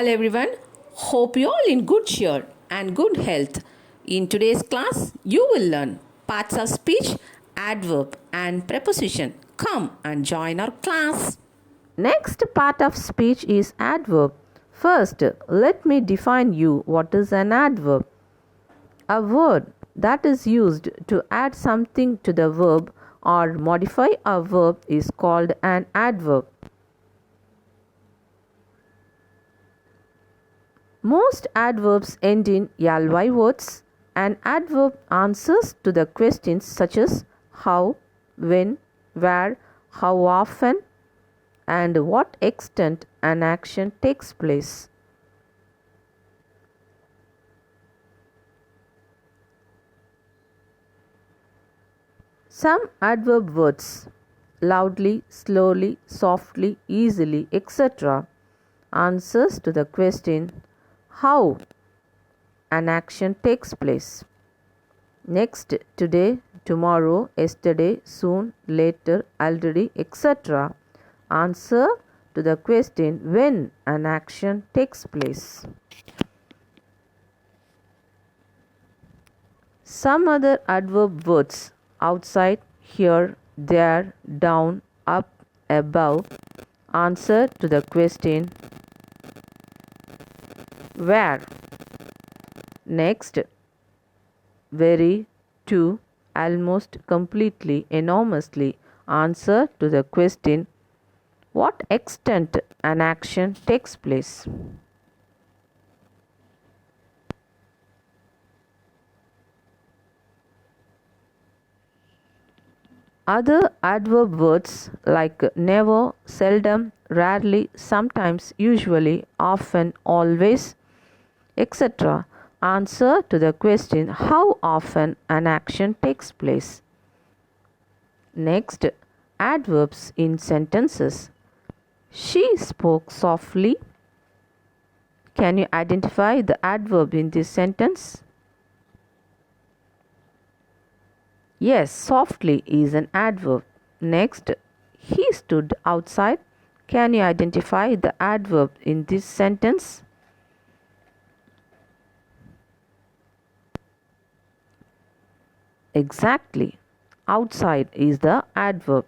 Hello everyone, hope you all in good cheer and good health. In today's class, you will learn parts of speech, adverb and preposition. Come and join our class. Next part of speech is adverb. First, let me define you what is an adverb. A word that is used to add something to the verb or modify a verb is called an adverb. Most adverbs end in ly words. An adverb answers to the questions such as how, when, where, how often, and what extent an action takes place. Some adverb words loudly, slowly, softly, easily, etc. answers to the question how an action takes place. Next, today, tomorrow, yesterday, soon, later, already, etc. answer to the question when an action takes place. Some other adverb words outside, here, there, down, up, above answer to the question where. Next, very, to, almost, completely, enormously answer to the question what extent an action takes place. Other adverb words like never, seldom, rarely, sometimes, usually, often, always, etc. answer to the question how often an action takes place. Next, adverbs in sentences. She spoke softly. Can you identify the adverb in this sentence? Yes, softly is an adverb. Next, he stood outside. Can you identify the adverb in this sentence? Exactly. Outside is the adverb.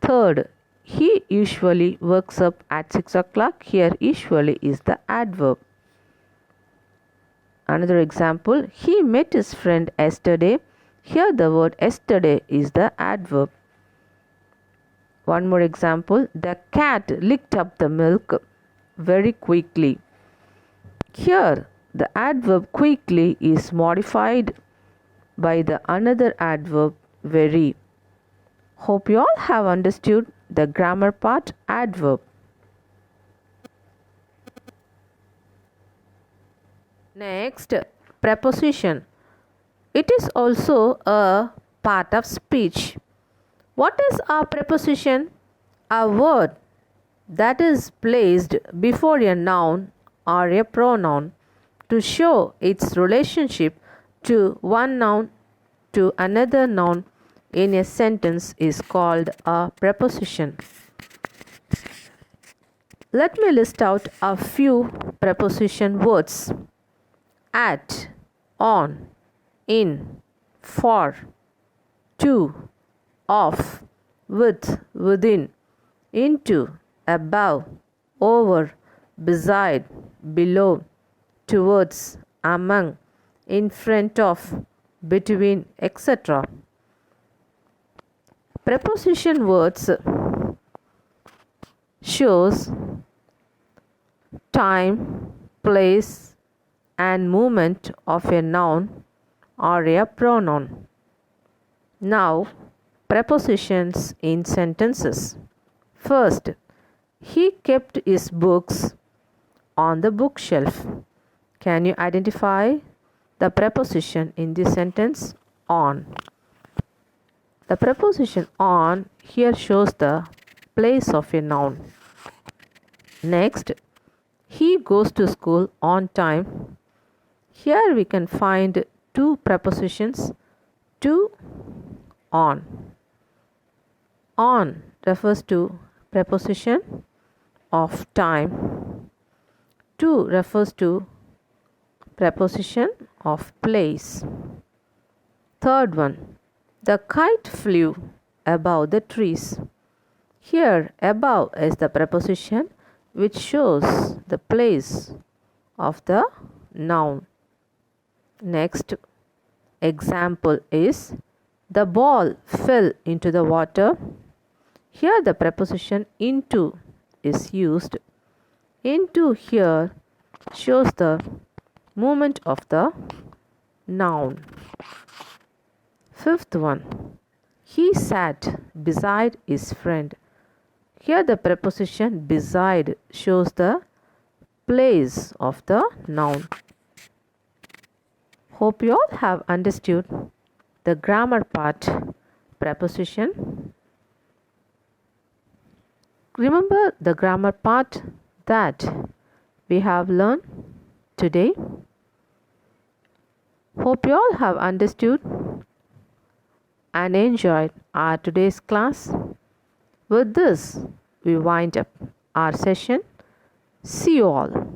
Third, he usually wakes up at 6 o'clock. Here, usually is the adverb. Another example, he met his friend yesterday. Here, the word yesterday is the adverb. One more example, the cat licked up the milk very quickly. Here, the adverb quickly is modified by the another adverb very. Hope you all have understood the grammar part adverb. Next, preposition. It is also a part of speech. What is a preposition? A word that is placed before a noun or a pronoun to show its relationship to one noun to another noun in a sentence is called a preposition. Let me list out a few preposition words. At, on, in, for, to, of, with, within, into, above, over, beside, below, towards, among, in front of, between, etc. Preposition words shows time, place, and movement of a noun or a pronoun. Now, prepositions in sentences. First, he kept his books on the bookshelf. Can you identify the preposition in this sentence? On. The preposition on here shows the place of a noun. Next, he goes to school on time. Here we can find two prepositions to, on. On refers to preposition of time. To refers to preposition of place. Third one, the kite flew above the trees. Here, above is the preposition which shows the place of the noun. Next example is the ball fell into the water. Here the preposition into is used. Into here shows the movement of the noun. Fifth one, he sat beside his friend. Here the preposition beside shows the place of the noun. Hope you all have understood the grammar part, preposition. Remember the grammar part that we have learned today. Hope you all have understood and enjoyed our today's class. With this, we wind up our session. See you all.